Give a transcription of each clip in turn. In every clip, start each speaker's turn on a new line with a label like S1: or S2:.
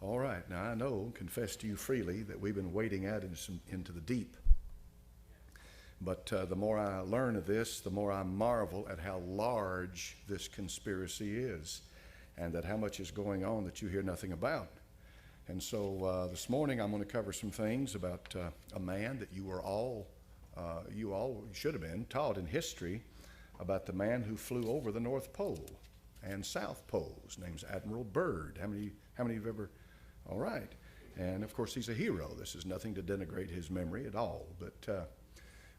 S1: All right. Now I know, confess to you freely, that we've been wading out into the deep. But the more I learn of this, the more I marvel at how large this conspiracy is, and that how much is going on that you hear nothing about. And so this morning I'm going to cover some things about a man that you all should have been taught in history about, the man who flew over the North Pole and South Pole. His name's Admiral Byrd. How many of you have ever? All right. And of course he's a hero. This is nothing to denigrate his memory at all, but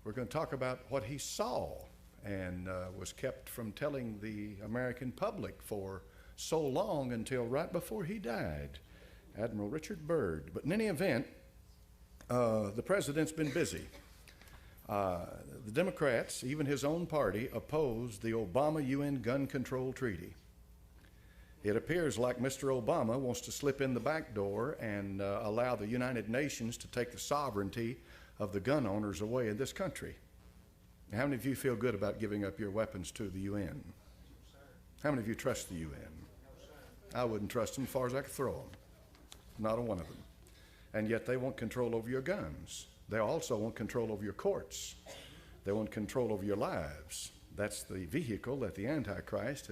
S1: we're going to talk about what he saw and was kept from telling the American public for so long until right before he died, Admiral Richard Byrd. But in any event, the president's been busy. The Democrats, even his own party, opposed the Obama UN gun control treaty. It appears like Mr. Obama wants to slip in the back door and allow the United Nations to take the sovereignty of the gun owners away in this country. Now, how many of you feel good about giving up your weapons to the UN? How many of you trust the UN? I wouldn't trust them as far as I could throw them. Not a one of them. And yet they want control over your guns. They also want control over your courts. They want control over your lives. That's the vehicle that the Antichrist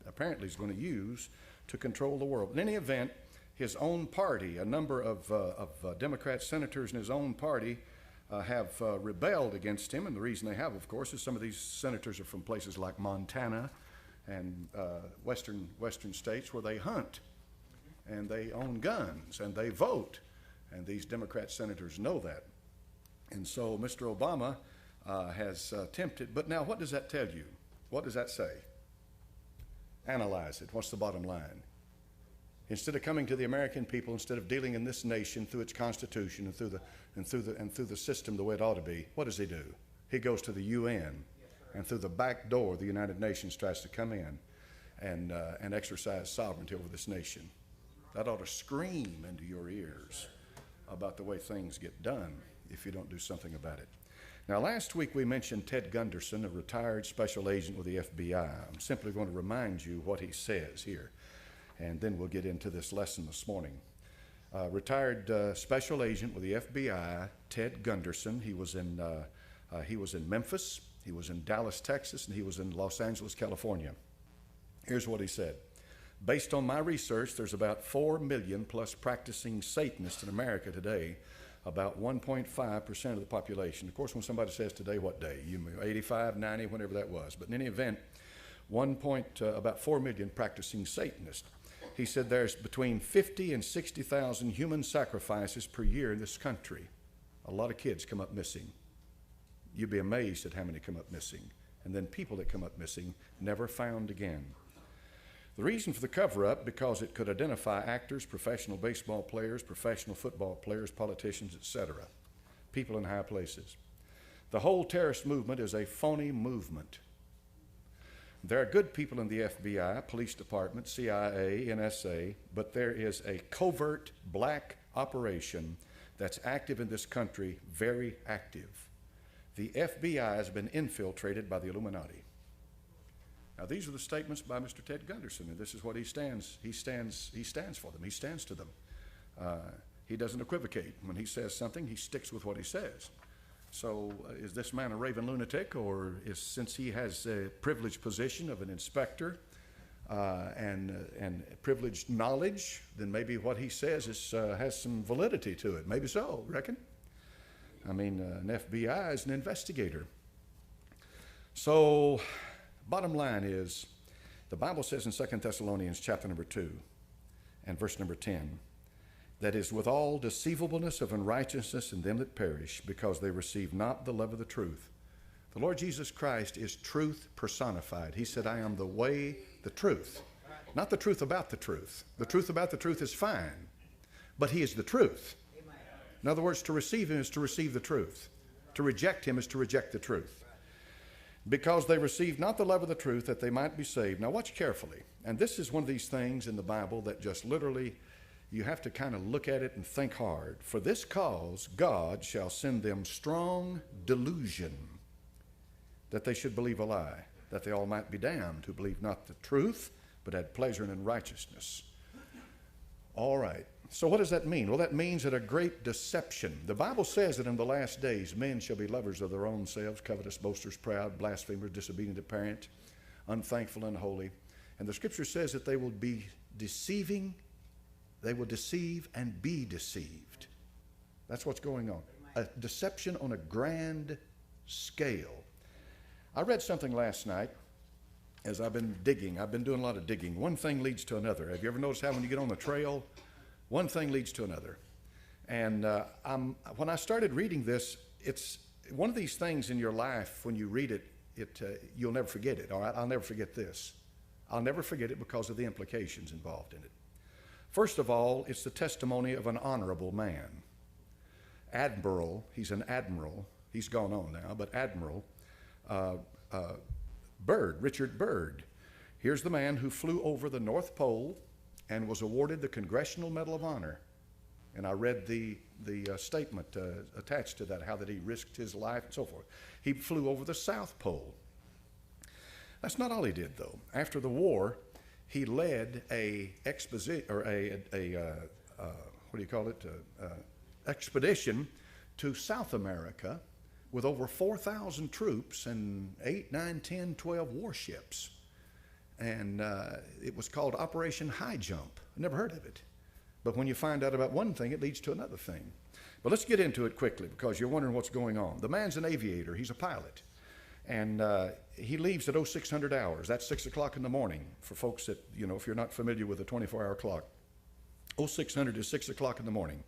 S1: apparently is going to use to control the world. In any event, his own party, a number of Democrat senators in his own party have rebelled against him. And the reason they have, of course, is some of these senators are from places like Montana and western states where they hunt and they own guns and they vote. And these Democrat senators know that. And so Mr. Obama has attempted. But now what does that tell you? What does that say? Analyze it. What's the bottom line? Instead of coming to the American people, instead of dealing in this nation through its Constitution and through the system the way it ought to be, what does he do? He goes to the UN, and through the back door, the United Nations tries to come in and exercise sovereignty over this nation. That ought to scream into your ears about the way things get done if you don't do something about it. Now, last week we mentioned Ted Gunderson, a retired special agent with the FBI. I'm simply going to remind you what he says here, and then we'll get into this lesson this morning. Retired special agent with the FBI, Ted Gunderson. He was in Memphis, he was in Dallas, Texas, and he was in Los Angeles, California. Here's what he said. Based on my research, there's about 4 million plus practicing Satanists in America today, about 1.5% of the population. Of course, when somebody says today, what day? 85, 90, whenever that was. But in any event, about 4 million practicing Satanists. He said there's between 50 and 60,000 human sacrifices per year in this country. A lot of kids come up missing. You'd be amazed at how many come up missing. And then people that come up missing, never found again. The reason for the cover-up, because it could identify actors, professional baseball players, professional football players, politicians, etc., people in high places. The whole terrorist movement is a phony movement. There are good people in the FBI, police department, CIA, NSA, but there is a covert black operation that's active in this country, very active. The FBI has been infiltrated by the Illuminati. Now, these are the statements by Mr. Ted Gunderson, and this is what he stands for them. He stands to them. He doesn't equivocate. When he says something, he sticks with what he says. So is this man a raving lunatic, or since he has a privileged position of an inspector and privileged knowledge, then maybe what he says has some validity to it. Maybe so, reckon? I mean, an FBI is an investigator. So bottom line is, the Bible says in 2 Thessalonians chapter number 2 and verse number 10, that is with all deceivableness of unrighteousness in them that perish, because they receive not the love of the truth. The Lord Jesus Christ is truth personified. He said, I am the way, the truth. Not the truth about the truth. The truth about the truth is fine, but he is the truth. In other words, to receive him is to receive the truth. To reject him is to reject the truth. Because they received not the love of the truth, that they might be saved. Now watch carefully. And this is one of these things in the Bible that just literally, you have to kind of look at it and think hard. For this cause, God shall send them strong delusion, that they should believe a lie, that they all might be damned, who believe not the truth, but had pleasure in unrighteousness. All right. So what does that mean? Well, that means that a great deception. The Bible says that in the last days, men shall be lovers of their own selves, covetous, boasters, proud, blasphemers, disobedient to parents, unthankful, unholy. And the Scripture says that they will be deceiving, they will deceive and be deceived. That's what's going on. A deception on a grand scale. I read something last night as I've been digging. I've been doing a lot of digging. One thing leads to another. Have you ever noticed how when you get on the trail, one thing leads to another? And when I started reading this, it's one of these things in your life, when you read it, you'll never forget it. All right, I'll never forget this. I'll never forget it because of the implications involved in it. First of all, it's the testimony of an honorable man. Admiral, he's an admiral. He's gone on now, but Admiral Byrd, Richard Byrd. Here's the man who flew over the North Pole and was awarded the Congressional Medal of Honor. And I read the statement attached to that, how that he risked his life and so forth. He flew over the South Pole. That's not all he did, though. After the war, he led expedition to South America with over 4,000 troops and 8, 9, 10, 12 warships. And it was called Operation High Jump. I never heard of it. But when you find out about one thing, it leads to another thing. But let's get into it quickly because you're wondering what's going on. The man's an aviator. He's a pilot. And he leaves at 0600 hours. That's 6 o'clock in the morning for folks that, you know, if you're not familiar with the 24-hour clock. 0600 is 6 o'clock in the morning.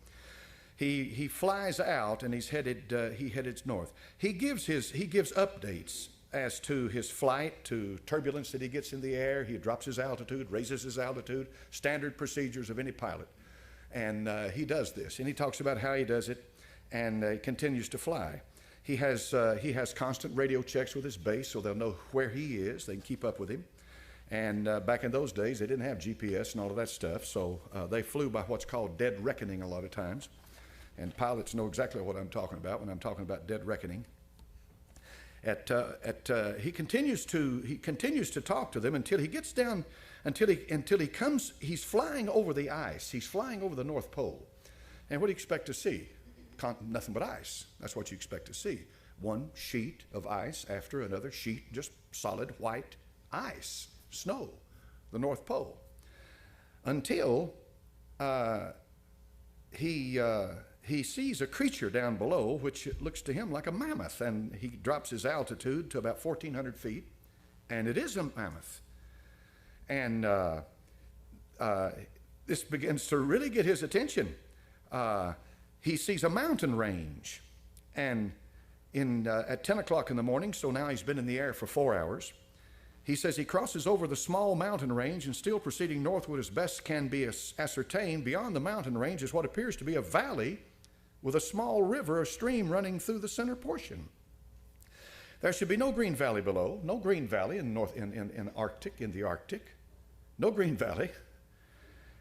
S1: He flies out and he headed north. He gives updates as to his flight, to turbulence that he gets in the air. He drops his altitude, raises his altitude, standard procedures of any pilot. And he does this. And he talks about how he does it and continues to fly. He has constant radio checks with his base so they'll know where he is. They can keep up with him. And back in those days, they didn't have GPS and all of that stuff, so they flew by what's called dead reckoning a lot of times. And pilots know exactly what I'm talking about when I'm talking about dead reckoning. He continues to talk to them until he gets down, until he comes. He's flying over the ice. He's flying over the North Pole. And what do you expect to see? Nothing but ice. That's what you expect to see. One sheet of ice after another sheet, just solid white ice, snow, the North Pole. Until he sees a creature down below, which looks to him like a mammoth, and he drops his altitude to about 1,400 feet, and it is a mammoth. And this begins to really get his attention. He sees a mountain range, and at 10 o'clock in the morning, so now he's been in the air for 4 hours, he says he crosses over the small mountain range and still proceeding northward as best can be ascertained. Beyond the mountain range is what appears to be a valley with a small river or stream running through the center portion. There should be no green valley below, no green valley in the Arctic, no green valley.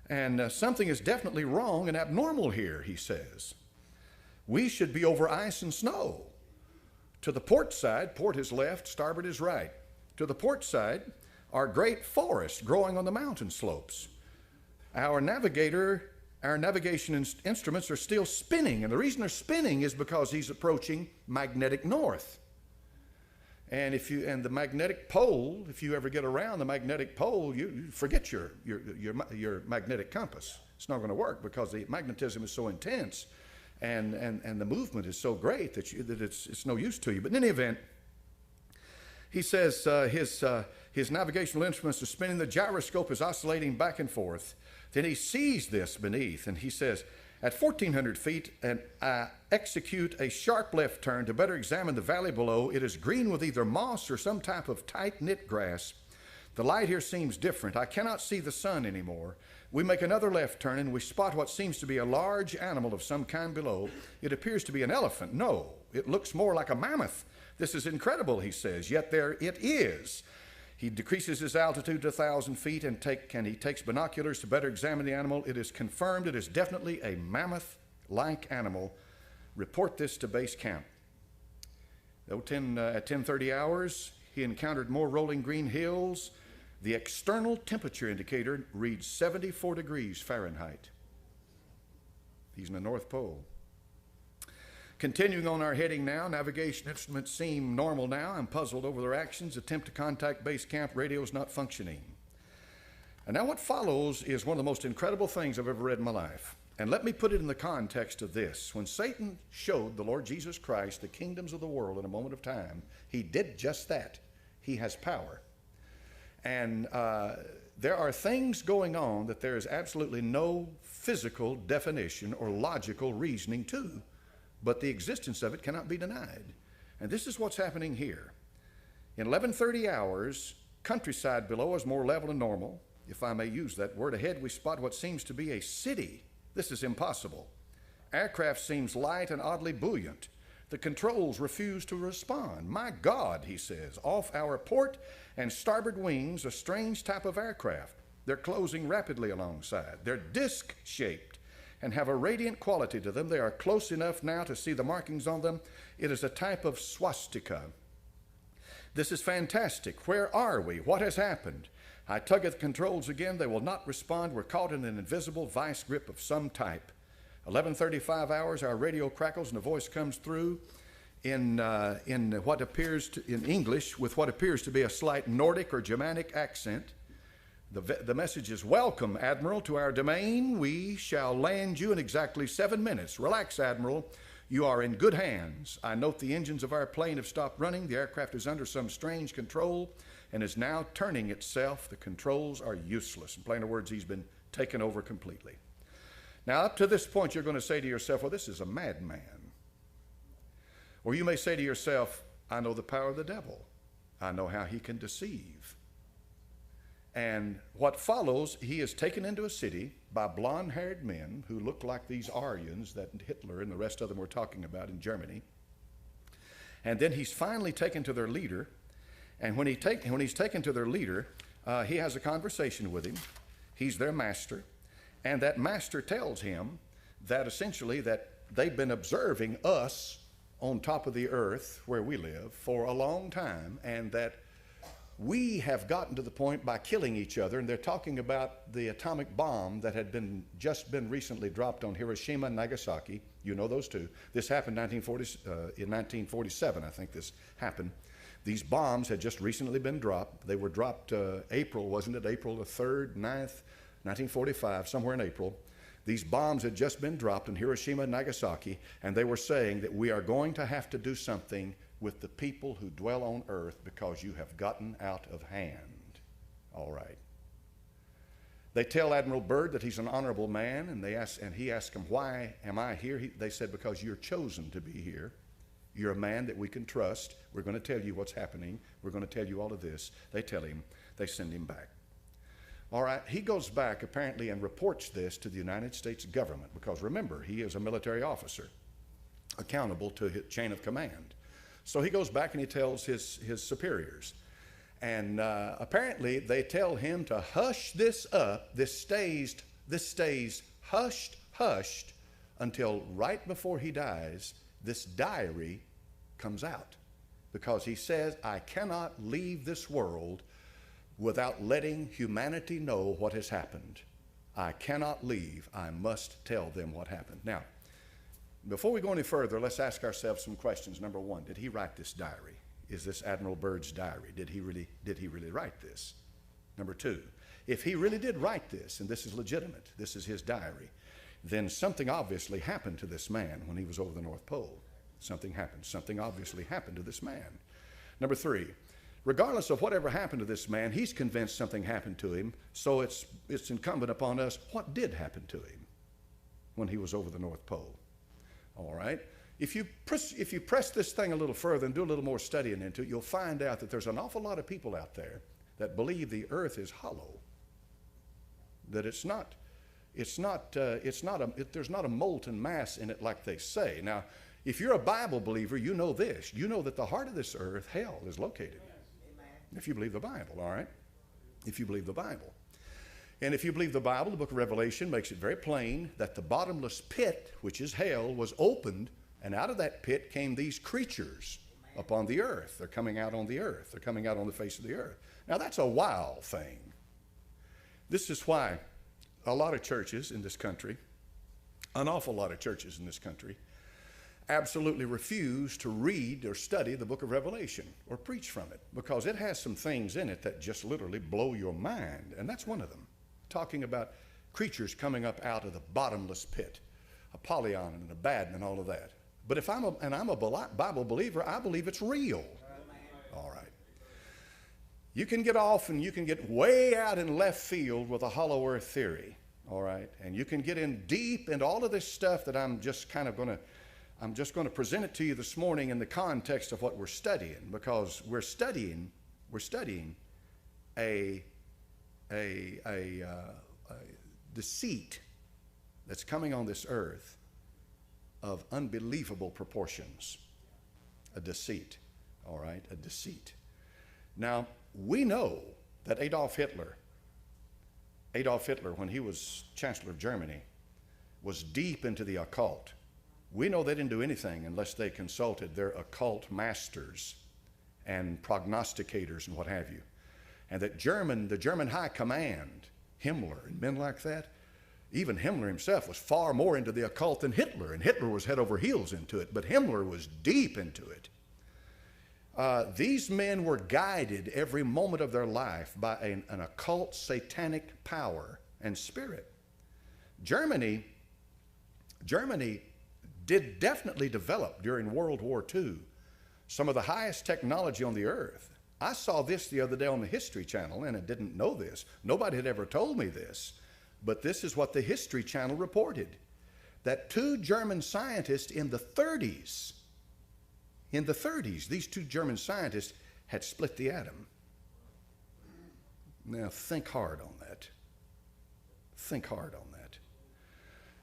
S1: And something is definitely wrong and abnormal here, he says. We should be over ice and snow. To the port side, port is left, starboard is right. To the port side are great forests growing on the mountain slopes. Our navigation instruments are still spinning, and the reason they're spinning is because he's approaching magnetic north. And the magnetic pole, if you ever get around the magnetic pole, you forget your magnetic compass. It's not going to work because the magnetism is so intense, and the movement is so great that it's no use to you. But in any event, he says his navigational instruments are spinning. The gyroscope is oscillating back and forth. Then he sees this beneath, and he says, at 1,400 feet, and I execute a sharp left turn to better examine the valley below. It is green with either moss or some type of tight-knit grass. The light here seems different. I cannot see the sun anymore. We make another left turn, and we spot what seems to be a large animal of some kind below. It appears to be an elephant. No, it looks more like a mammoth. This is incredible, he says, yet there it is. He decreases his altitude to 1,000 feet and he takes binoculars to better examine the animal. It is confirmed it is definitely a mammoth-like animal. Report this to base camp. At 10:30 hours, he encountered more rolling green hills. The external temperature indicator reads 74 degrees Fahrenheit. He's in the North Pole. Continuing on our heading now, navigation instruments seem normal now. I'm puzzled over their actions. Attempt to contact base camp, radio's not functioning. And now what follows is one of the most incredible things I've ever read in my life. And let me put it in the context of this. When Satan showed the Lord Jesus Christ the kingdoms of the world in a moment of time, he did just that. He has power. And there are things going on that there is absolutely no physical definition or logical reasoning to, but the existence of it cannot be denied. And this is what's happening here. In 11:30 hours, countryside below is more level and normal, if I may use that word. Ahead we spot what seems to be a city. This is impossible. Aircraft seems light and oddly buoyant. The controls refuse to respond. My God, he says, off our port and starboard wings, a strange type of aircraft. They're closing rapidly alongside. They're disc-shaped and have a radiant quality to them. They are close enough now to see the markings on them. It is a type of swastika. This is fantastic. Where are we? What has happened? I tug at the controls again. They will not respond. We're caught in an invisible vice grip of some type. 11:35 hours, our radio crackles and a voice comes through in what appears to, in English, with what appears to be a slight Nordic or Germanic accent. The message is, "Welcome, Admiral, to our domain. We shall land you in exactly 7 minutes. Relax, Admiral. You are in good hands. I note the engines of our plane have stopped running. The aircraft is under some strange control and is now turning itself. The controls are useless." In plainer words, he's been taken over completely. Now, up to this point, you're going to say to yourself, well, this is a madman. Or you may say to yourself, I know the power of the devil. I know how he can deceive. And what follows, he is taken into a city by blonde-haired men who look like these Aryans that Hitler and the rest of them were talking about in Germany. And then he's finally taken to their leader. And when he's taken to their leader, he has a conversation with him. He's their master. And that master tells him that essentially that they've been observing us on top of the earth where we live for a long time, and that we have gotten to the point by killing each other. And they're talking about the atomic bomb that had just been recently dropped on Hiroshima and Nagasaki. You know those two. This happened in 1947, I think this happened. These bombs had just recently been dropped. They were dropped April, wasn't it? April the 3rd, 9th, 1945, somewhere in April. These bombs had just been dropped in Hiroshima and Nagasaki, and they were saying that we are going to have to do something with the people who dwell on earth because you have gotten out of hand. All right. They tell Admiral Byrd that he's an honorable man, and he asks him, why am I here? They said, because you're chosen to be here. You're a man that we can trust. We're going to tell you what's happening. We're going to tell you all of this. They tell him. They send him back. All right, he goes back apparently and reports this to the United States government because remember, he is a military officer accountable to his chain of command. So he goes back and he tells his superiors. And apparently they tell him to hush this up. This stays hushed until right before he dies, this diary comes out. Because he says, I cannot leave this world without letting humanity know what has happened. I cannot leave. I must tell them what happened. Now, before we go any further, let's ask ourselves some questions. Number one, did he write this diary? Is this Admiral Byrd's diary? Did he really write this? Number two, if he really did write this, and this is legitimate, this is his diary, then something obviously happened to this man when he was over the North Pole. Something happened. Something obviously happened to this man. Number three, regardless of whatever happened to this man, he's convinced something happened to him, so it's incumbent upon us, what did happen to him when he was over the North Pole? All right? If you press this thing a little further and do a little more studying into it, you'll find out that there's an awful lot of people out there that believe the earth is hollow, that there's not a molten mass in it like they say. Now, if you're a Bible believer, you know this. You know that the heart of this earth, hell, is located. If you believe the Bible, all right? If you believe the Bible. And if you believe the Bible, the book of Revelation makes it very plain that the bottomless pit, which is hell, was opened, and out of that pit came these creatures upon the earth. They're coming out on the earth. They're coming out on the face of the earth. Now, that's a wild thing. This is why a lot of churches in this country An awful lot of churches in this country absolutely refuse to read or study the book of Revelation or preach from it because it has some things in it that just literally blow your mind. And that's one of them, talking about creatures coming up out of the bottomless pit, Apollyon and Abaddon and all of that. But if I'm a Bible believer, I believe it's real. All right. You can get off and you can get way out in left field with a hollow earth theory. All right. And you can get in deep into all of this stuff that I'm just going to present it to you this morning in the context of what we're studying, because we're studying a deceit that's coming on this earth of unbelievable proportions. A deceit, all right, a deceit. Now, we know that Adolf Hitler, when he was Chancellor of Germany, was deep into the occult. We know they didn't do anything unless they consulted their occult masters and prognosticators and what have you. And that the German high command, Himmler and men like that, even Himmler himself was far more into the occult than Hitler, and Hitler was head over heels into it, but Himmler was deep into it. These men were guided every moment of their life by an occult satanic power and spirit. Germany did definitely develop during World War II some of the highest technology on the earth. I saw this the other day on the History Channel, and I didn't know this. Nobody had ever told me this, but this is what the History Channel reported, that two German scientists in the 30s, these two German scientists had split the atom. Now think hard on that. Think hard on that.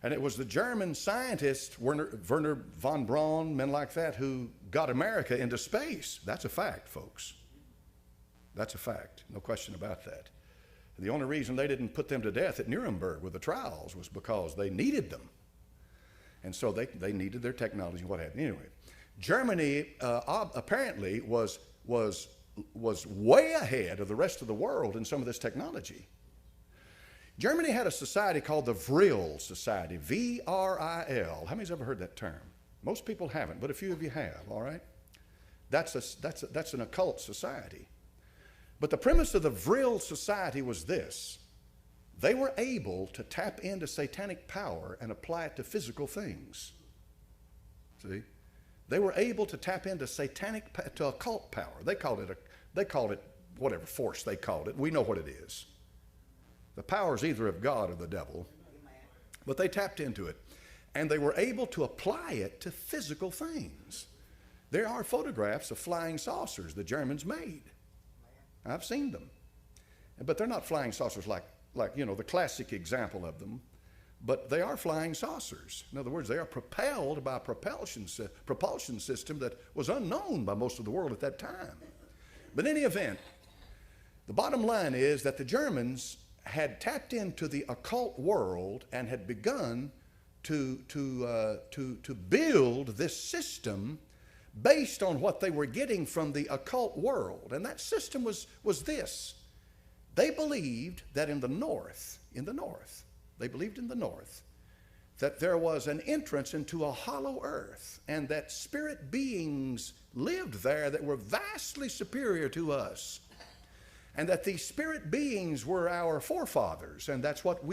S1: And it was the German scientists, Werner von Braun, men like that, who got America into space. That's a fact, folks. That's a fact. No question about that. And the only reason they didn't put them to death at Nuremberg with the trials was because they needed them. And so they needed their technology and what have you. Anyway, Germany apparently was way ahead of the rest of the world in some of this technology. Germany had a society called the Vril Society, V-R-I-L. How many's ever heard that term? Most people haven't, but a few of you have, all right? That's an occult society. But the premise of the Vril Society was this. They were able to tap into satanic power and apply it to physical things. See? They were able to tap into to occult power. They called it whatever force they called it. We know what it is. The power is either of God or the devil. But they tapped into it. And they were able to apply it to physical things. There are photographs of flying saucers the Germans made. I've seen them. But they're not flying saucers like the classic example of them. But they are flying saucers. In other words, they are propelled by a propulsion system that was unknown by most of the world at that time. But in any event, the bottom line is that the Germans had tapped into the occult world and had begun to build this system based on what they were getting from the occult world. And that system was this. They believed that in the north, that there was an entrance into a hollow earth, and that spirit beings lived there that were vastly superior to us. And that these spirit beings were our forefathers, and that's what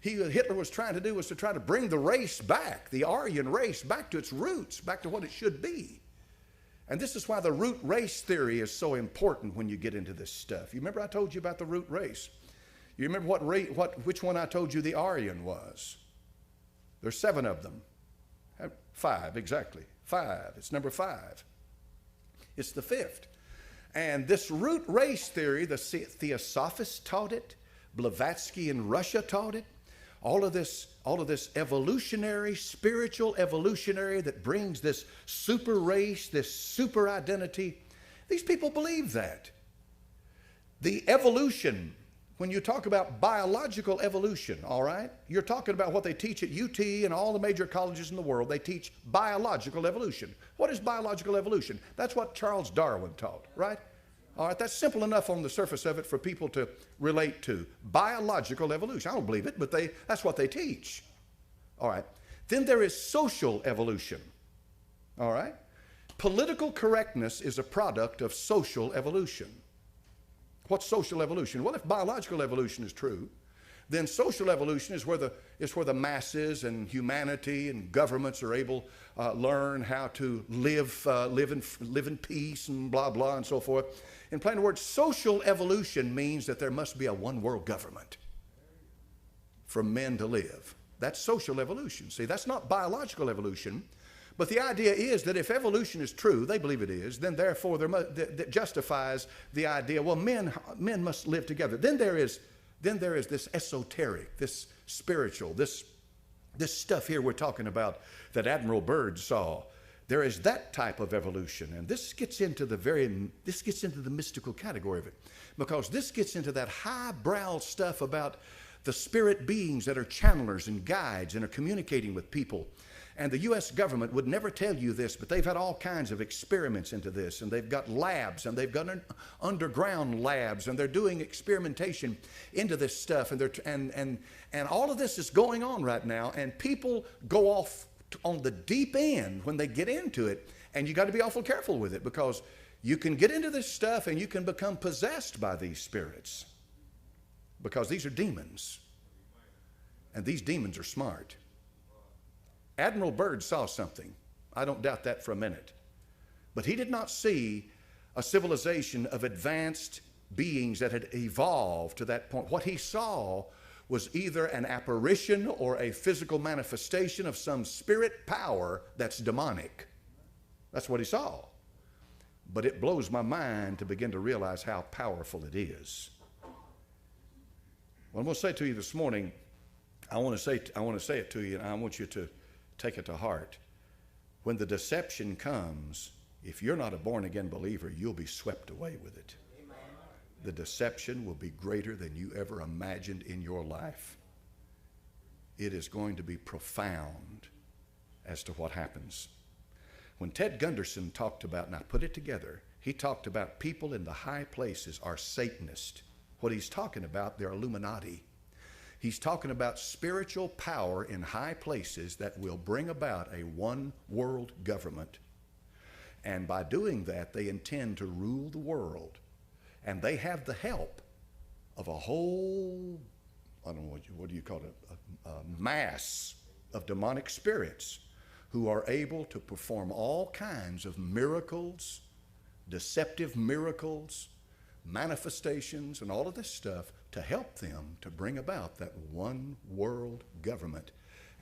S1: Hitler was trying to do, was to try to bring the race back, the Aryan race, back to its roots, back to what it should be. And this is why the root race theory is so important when you get into this stuff. You remember I told you about the root race? You remember which one I told you the Aryan was? There's 7 of them. 5, exactly. 5. It's number 5. It's the 5th. And this root race theory, the Theosophists taught it, Blavatsky in Russia taught it, all of this evolutionary, spiritual evolutionary that brings this super race, this super identity. These people believe that. The evolution, when you talk about biological evolution, all right, you're talking about what they teach at UT and all the major colleges in the world. They teach biological evolution. What is biological evolution? That's what Charles Darwin taught, right? All right, that's simple enough on the surface of it for people to relate to. Biological evolution. I don't believe it, but that's what they teach. All right. Then there is social evolution. All right? Political correctness is a product of social evolution. What's social evolution? Well, if biological evolution is true, then social evolution is where the masses and humanity and governments are able learn how to live in peace and blah blah and so forth. In plain words, social evolution means that there must be a one world government for men to live. That's social evolution. See, that's not biological evolution. But the idea is that if evolution is true, they believe it is, then therefore that justifies the idea, well, men must live together. Then there is this esoteric, this spiritual, this stuff here we're talking about that Admiral Byrd saw. There is that type of evolution, and this gets into the mystical category of it, because this gets into that highbrow stuff about the spirit beings that are channelers and guides and are communicating with people. And the U.S. government would never tell you this, but they've had all kinds of experiments into this, and they've got labs, and they've got underground labs, and they're doing experimentation into this stuff, and all of this is going on right now, and people go off on the deep end when they get into it, and you got to be awful careful with it, because you can get into this stuff and you can become possessed by these spirits, because these are demons, and these demons are smart. Admiral Byrd saw something. I don't doubt that for a minute. But he did not see a civilization of advanced beings that had evolved to that point. What he saw was either an apparition or a physical manifestation of some spirit power that's demonic. That's what he saw. But it blows my mind to begin to realize how powerful it is. What I'm going to say to you this morning, I want to say it to you, and I want you to take it to heart. When the deception comes, if you're not a born-again believer, you'll be swept away with it. Amen. The deception will be greater than you ever imagined in your life. It is going to be profound as to what happens. When Ted Gunderson talked about, and I put it together, he talked about people in the high places are Satanists. What he's talking about, they're Illuminati. He's talking about spiritual power in high places that will bring about a one world government. And by doing that, they intend to rule the world. And they have the help of a whole, I don't know, what do you call it, a mass of demonic spirits who are able to perform all kinds of miracles, deceptive miracles, manifestations, and all of this stuff to help them to bring about that one world government.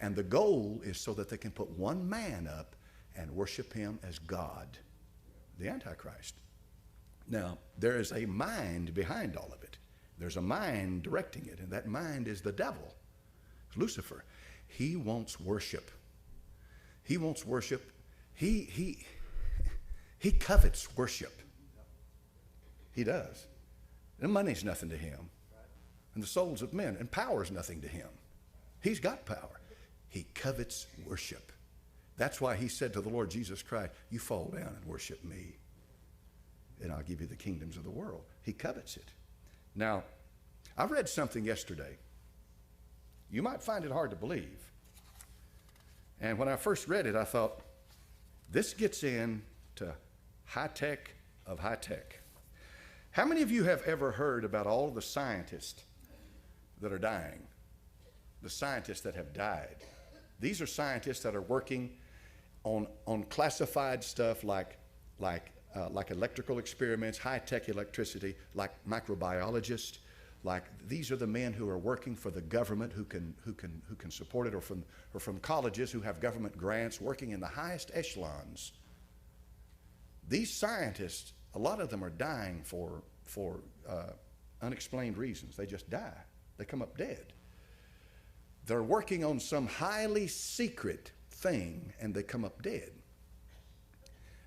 S1: And the goal is so that they can put one man up and worship him as God, the Antichrist. Now, there is a mind behind all of it. There's a mind directing it, and that mind is the devil, Lucifer. He wants worship. He wants worship. He covets worship. He does. And money's nothing to him. And the souls of men and power's nothing to him. He's got power. He covets worship. That's why he said to the Lord Jesus Christ, you fall down and worship me, and I'll give you the kingdoms of the world. He covets it. Now, I read something yesterday. You might find it hard to believe. And when I first read it, I thought, this gets into high tech of high tech. How many of you have ever heard about all the scientists that are dying? The scientists that have died. These are scientists that are working on classified stuff like electrical experiments, high-tech electricity, like microbiologists. Like these are the men who are working for the government who can support it, or from colleges who have government grants, working in the highest echelons. These scientists, a lot of them are dying for unexplained reasons. They just die. They come up dead. They're working on some highly secret thing, and they come up dead.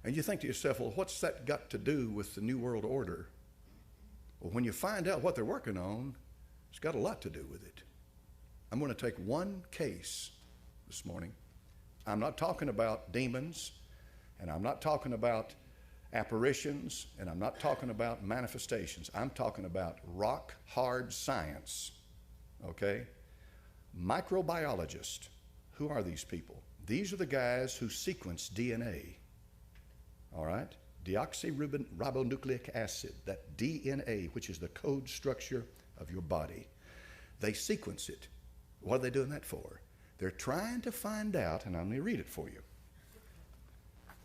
S1: And you think to yourself, well, what's that got to do with the New World Order? Well, when you find out what they're working on, it's got a lot to do with it. I'm going to take one case this morning. I'm not talking about demons, and I'm not talking about apparitions, and I'm not talking about manifestations. I'm talking about rock-hard science, okay? Microbiologist Who are these people? These are the guys who sequence DNA. All right? Deoxyribonucleic acid, that DNA, which is the code structure of your body. They sequence it. What are they doing that for? They're trying to find out, and I'm going to read it for you.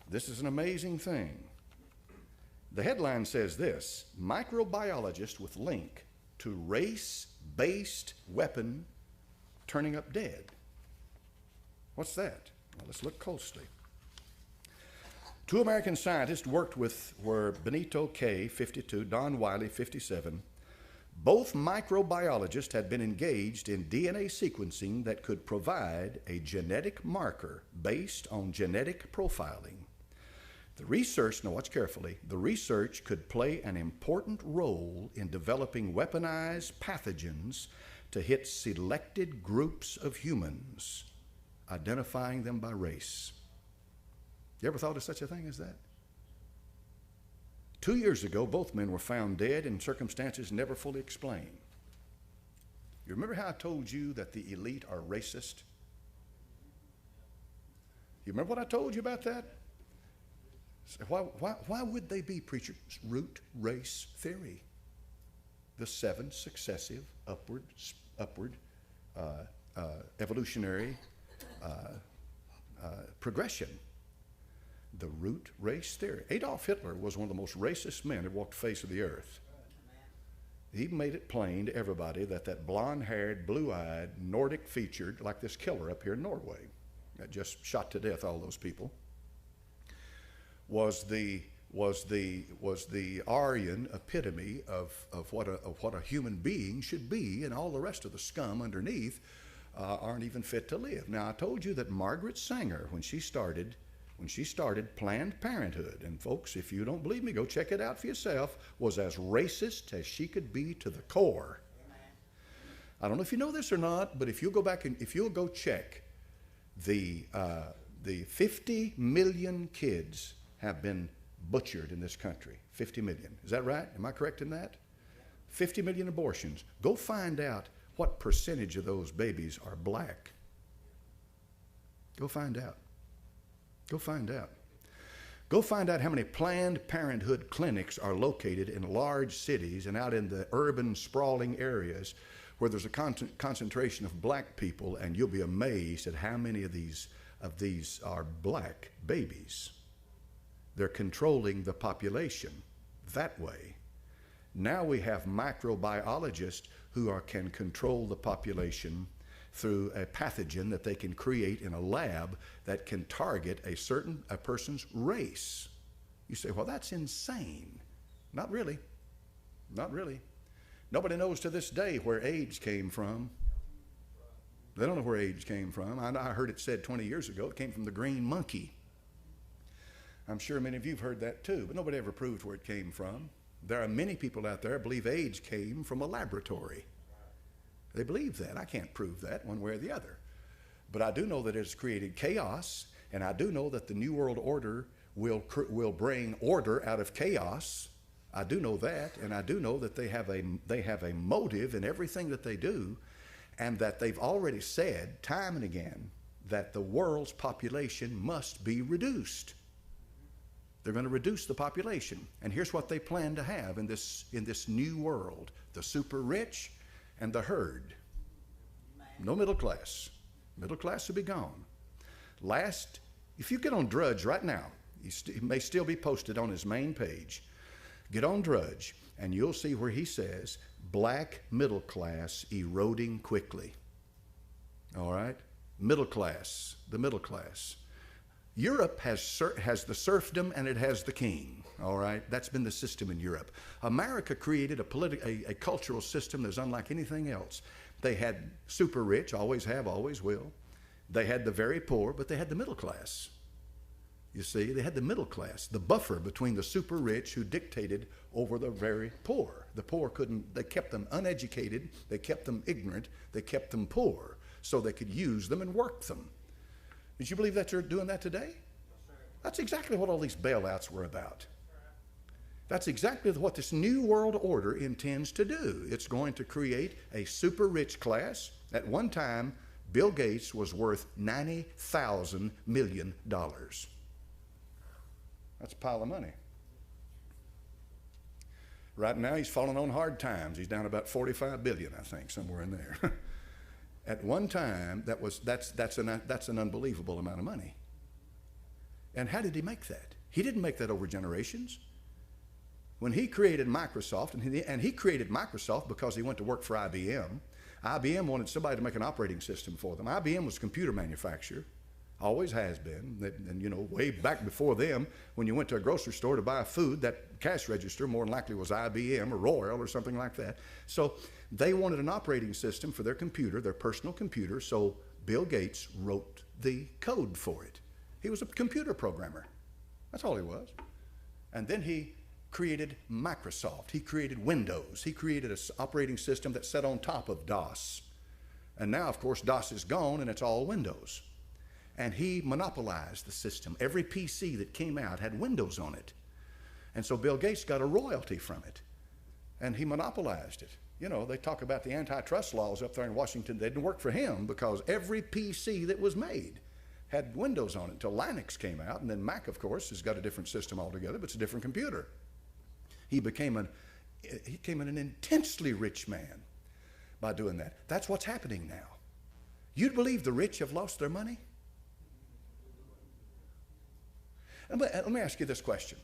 S1: This is an amazing thing. The headline says this: microbiologist with link to race-based weapon turning up dead. What's that? Well, let's look closely. Two American scientists worked with were Benito K., 52, Don Wiley, 57. Both microbiologists had been engaged in DNA sequencing that could provide a genetic marker based on genetic profiling. The research, now watch carefully, the research could play an important role in developing weaponized pathogens to hit selected groups of humans, identifying them by race. You ever thought of such a thing as that? 2 years ago, both men were found dead in circumstances never fully explained. You remember how I told you that the elite are racist? You remember what I told you about that? Why would they be, preacher? Root race theory. The 7 successive upward evolutionary progression. The root race theory. Adolf Hitler was one of the most racist men that walked the face of the earth. He made it plain to everybody that that blonde-haired, blue-eyed, Nordic-featured, like this killer up here in Norway, that just shot to death all those people, was the Aryan epitome of what a human being should be, and all the rest of the scum underneath aren't even fit to live. Now, I told you that Margaret Sanger, when she started Planned Parenthood, and folks, if you don't believe me, go check it out for yourself, was as racist as she could be to the core. I don't know if you know this or not, but if you'll go back and if you'll go check, the 50 million kids have been butchered in this country. 50 million. Is that right? Am I correct in that? 50 million abortions. Go find out what percentage of those babies are black. Go find out. Go find out. Go find out how many Planned Parenthood clinics are located in large cities and out in the urban, sprawling areas where there's a concentration of black people, and you'll be amazed at how many of these are black babies. They're controlling the population that way. Now we have microbiologists who can control the population through a pathogen that they can create in a lab that can target a person's race. You say, well, that's insane. Not really. Not really. Nobody knows to this day where AIDS came from. They don't know where AIDS came from. I heard it said 20 years ago it came from the green monkey. I'm sure many of you have heard that too, but nobody ever proved where it came from. There are many people out there who believe AIDS came from a laboratory. They believe that. I can't prove that one way or the other. But I do know that it's created chaos, and I do know that the New World Order will bring order out of chaos. I do know that, and I do know that they have a motive in everything that they do, and that they've already said time and again that the world's population must be reduced. They're going to reduce the population. And here's what they plan to have in this new world: the super rich and the herd. No middle class. Middle class will be gone. If you get on Drudge right now, it may still be posted on his main page. Get on Drudge, and you'll see where he says, black middle class eroding quickly. All right? Middle class, the middle class. Europe has the serfdom and it has the king. All right? That's been the system in Europe. America created a cultural system that's unlike anything else. They had super rich, always have, always will. They had the very poor, but they had the middle class. You see, they had the middle class, the buffer between the super rich who dictated over the very poor. The poor they kept them uneducated, they kept them ignorant, they kept them poor, so they could use them and work them. Did you believe that they're doing that today? That's exactly what all these bailouts were about. That's exactly what this new world order intends to do. It's going to create a super rich class. At one time, Bill Gates was worth $90,000 million. That's a pile of money. Right now, he's falling on hard times. He's down about 45 billion, I think, somewhere in there. At one time, that's an unbelievable amount of money. And how did he make that? He didn't make that over generations. When he created Microsoft, and he created Microsoft because he went to work for IBM. IBM wanted somebody to make an operating system for them. IBM was a computer manufacturer, always has been. And you know, way back before them, when you went to a grocery store to buy food, that cash register more than likely was IBM or Royal or something like that. So they wanted an operating system for their computer, their personal computer, so Bill Gates wrote the code for it. He was a computer programmer. That's all he was. And then he created Microsoft. He created Windows. He created an operating system that sat on top of DOS. And now, of course, DOS is gone and it's all Windows. And he monopolized the system. Every PC that came out had Windows on it. And so Bill Gates got a royalty from it. And he monopolized it. You know, they talk about the antitrust laws up there in Washington. They didn't work for him because every PC that was made had Windows on it until Linux came out. And then Mac, of course, has got a different system altogether, but it's a different computer. He became an intensely rich man by doing that. That's what's happening now. You'd believe the rich have lost their money? Let me ask you this question.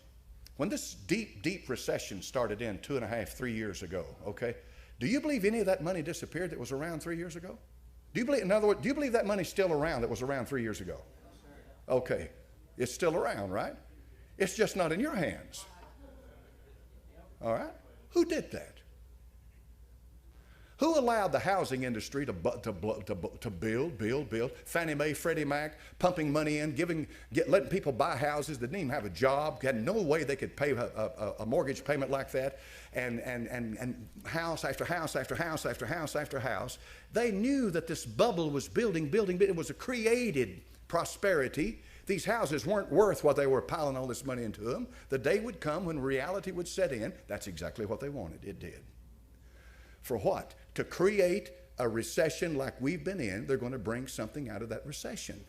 S1: When this deep, deep recession started in 2.5, 3 years ago, okay, do you believe any of that money disappeared that was around 3 years ago? Do you believe, in other words, do you believe that money's still around that was around 3 years ago? Okay, it's still around, right? It's just not in your hands. All right? Who did that? Who allowed the housing industry to build? Fannie Mae, Freddie Mac, pumping money in, letting people buy houses that didn't even have a job, had no way they could pay a mortgage payment like that, and house after house after house after house after house. They knew that this bubble was building. It was a created prosperity. These houses weren't worth what they were piling all this money into them. The day would come when reality would set in. That's exactly what they wanted. It did. For what? To create a recession like we've been in. They're going to bring something out of that recession.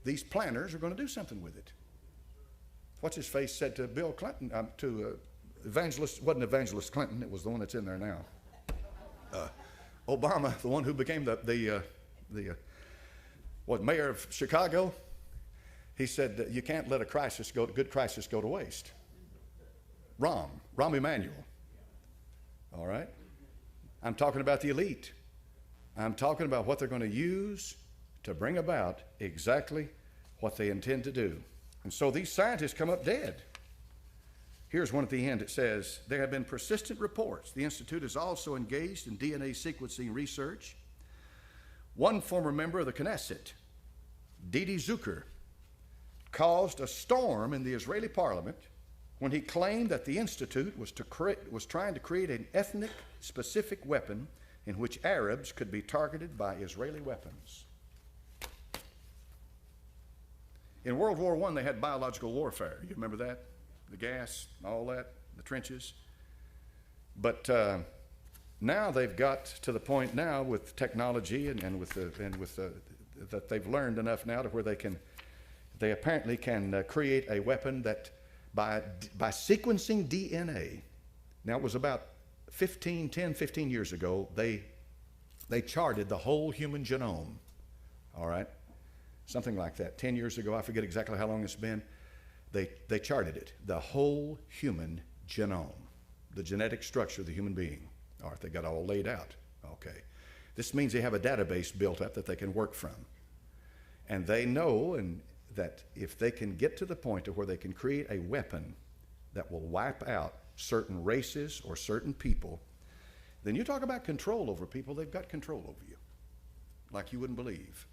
S1: These planners are going to do something with it. What's his face said to Bill Clinton, evangelist, wasn't Evangelist Clinton, it was the one that's in there now. Obama, the one who became the mayor of Chicago. He said, you can't let a good crisis go to waste. Rahm Emanuel. All right? I'm talking about the elite. I'm talking about what they're going to use to bring about exactly what they intend to do. And so these scientists come up dead. Here's one at the end. It says, there have been persistent reports. The Institute is also engaged in DNA sequencing research. One former member of the Knesset, Didi Zucker, caused a storm in the Israeli parliament when he claimed that the Institute was trying to create an ethnic-specific weapon in which Arabs could be targeted by Israeli weapons. In World War I, they had biological warfare. You remember that? The gas, all that, the trenches. But now they've got to the point now with technology and with that they've learned enough now to where they apparently can create a weapon that by sequencing DNA. Now it was about 10, 15 years ago, they charted the whole human genome. All right? Something like that. 10 years ago, I forget exactly how long it's been. They charted it, the whole human genome, the genetic structure of the human being. All right, they got it all laid out. Okay. This means they have a database built up that they can work from. And they know that if they can get to the point to where they can create a weapon that will wipe out certain races or certain people, then you talk about control over people, they've got control over you, like you wouldn't believe,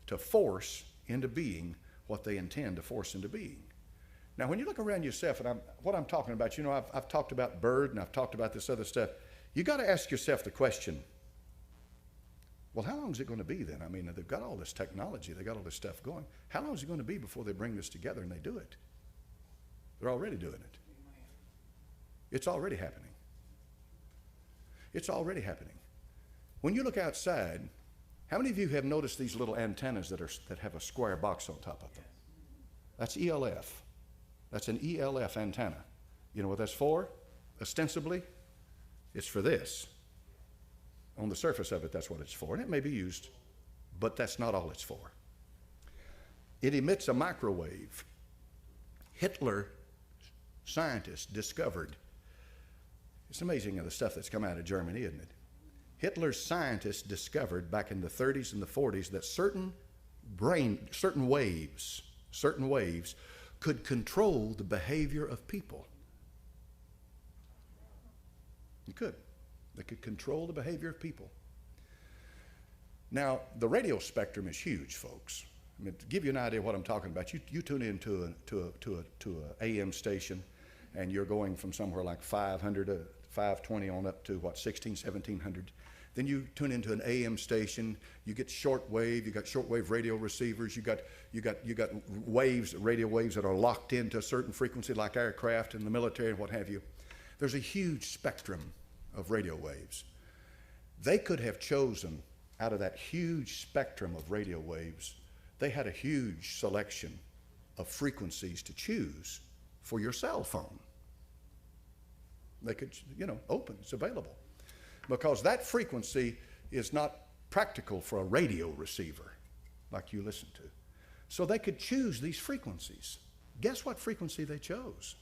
S1: to force into being what they intend to force into being. Now, when you look around yourself, and what I'm talking about, you know, I've talked about Bird and I've talked about this other stuff. You got to ask yourself the question, well, how long is it going to be then? I mean, they've got all this technology, they've got all this stuff going. How long is it going to be before they bring this together and they do it? They're already doing it. It's already happening. It's already happening. When you look outside How many of you have noticed these little antennas that have a square box on top of them? That's ELF. That's an ELF antenna. You know what that's for? Ostensibly, it's for this. On the surface of it, that's what it's for. And it may be used, but that's not all it's for. It emits a microwave. Hitler, scientists, discovered. It's amazing the stuff that's come out of Germany, isn't it? Hitler's scientists discovered back in the 30s and the 40s that certain waves could control the behavior of people. You could. They could control the behavior of people. Now, the radio spectrum is huge, folks. I mean, to give you an idea of what I'm talking about, you tune into an AM station, and you're going from somewhere like 500 to 520 on up to, 1700. Then you tune into an AM station, you get shortwave, you got shortwave radio receivers, you got waves, radio waves that are locked into a certain frequency like aircraft and the military and what have you. There's a huge spectrum of radio waves. They could have chosen out of that huge spectrum of radio waves, they had a huge selection of frequencies to choose for your cell phone. They could, open, it's available. Because that frequency is not practical for a radio receiver like you listen to. So they could choose these frequencies. Guess what frequency they chose?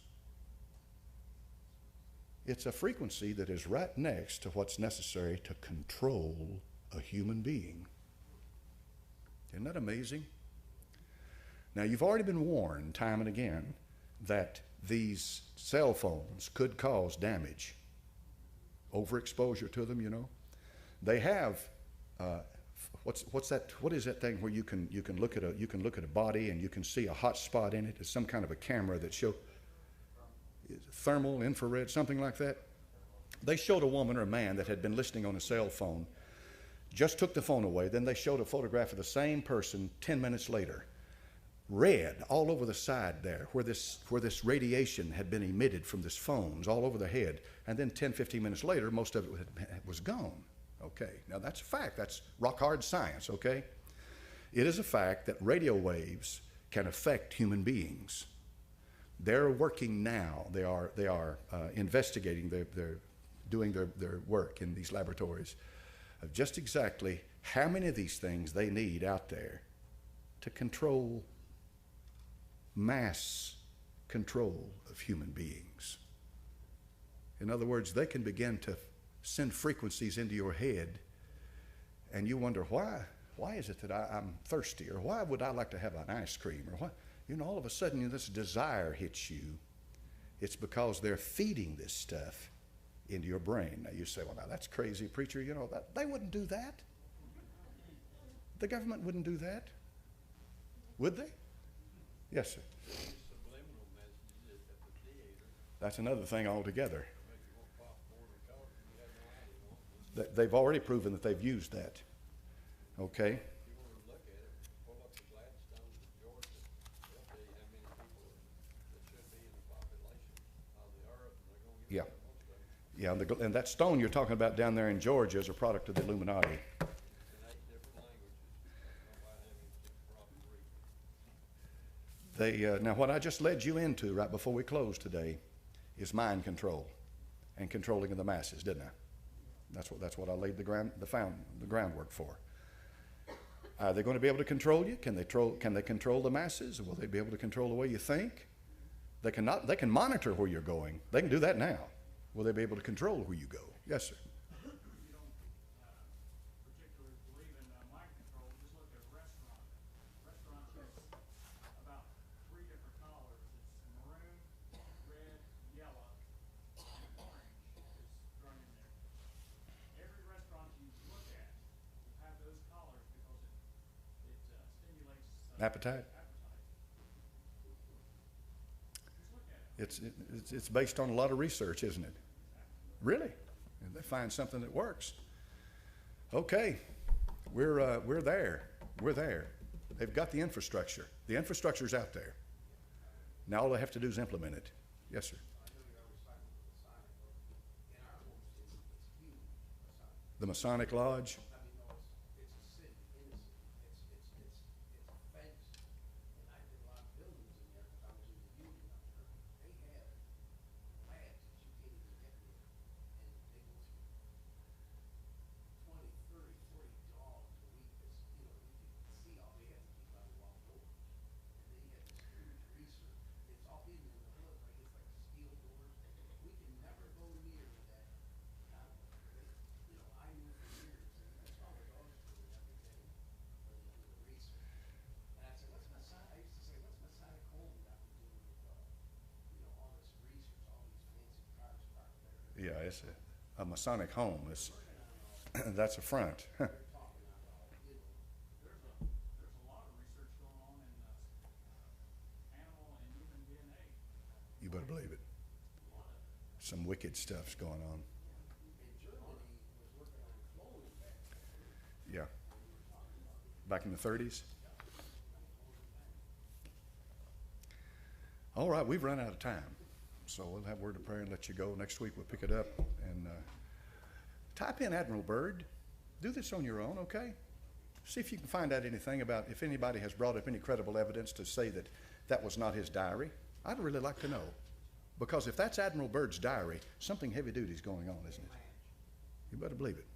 S1: It's a frequency that is right next to what's necessary to control a human being. Isn't that amazing? Now, you've already been warned time and again that these cell phones could cause damage. Overexposure to them, They have what is that thing where you can look at a body and you can see a hot spot in it? It's some kind of a camera that shows thermal, infrared, something like that. They showed a woman or a man that had been listening on a cell phone, just took the phone away, then they showed a photograph of the same person 10 minutes later. Red all over the side there where this radiation had been emitted from this phones all over the head, and then 10, 15 minutes later most of it was gone. Okay, now that's a fact. That's rock hard science, okay? It is a fact that radio waves can affect human beings. They're working now. They are investigating. They're doing their work in these laboratories of just exactly how many of these things they need out there to control mass control of human beings. In other words, they can begin to send frequencies into your head, and you wonder, why is it that I'm thirsty, or why would I like to have an ice cream, or what? All of a sudden this desire hits you. It's because they're feeding this stuff into your brain. Now you say, well, now that's crazy, preacher. That they wouldn't do that. The government wouldn't do that, would they? Yes, sir. That's another thing altogether. They've already proven that they've used that. Okay? Yeah. Yeah, and that stone you're talking about down there in Georgia is a product of the Illuminati. Now, what I just led you into right before we close today is mind control and controlling of the masses, didn't I? That's what I laid the groundwork for. Are they going to be able to control you? Can they control the masses? Will they be able to control the way you think? They can monitor where you're going. They can do that now. Will they be able to control where you go? Yes, sir.
S2: You don't particularly believe in mind control. Just look at a restaurant. Restaurant has about 3 different colors. It's maroon, red, yellow, and orange is thrown in there. Every restaurant you look at will have those colors because it stimulates
S1: Appetite. It's based on a lot of research, isn't it? Really? And they find something that works. Okay, we're there. We're there. They've got the infrastructure. The infrastructure's out there. Now all they have to do is implement it. Yes, sir. The Masonic Lodge. it's a Masonic home. It's, that's a front.
S2: There's a lot of research going on in animal and human DNA.
S1: You better believe it. Some wicked stuff's going on. Yeah. Back in the 30s. All right, we've run out of time. So we'll have a word of prayer and let you go. Next week we'll pick it up. And type in Admiral Byrd. Do this on your own, okay? See if you can find out anything about if anybody has brought up any credible evidence to say that that was not his diary. I'd really like to know. Because if that's Admiral Byrd's diary, something heavy duty is going on, isn't it? You better believe it.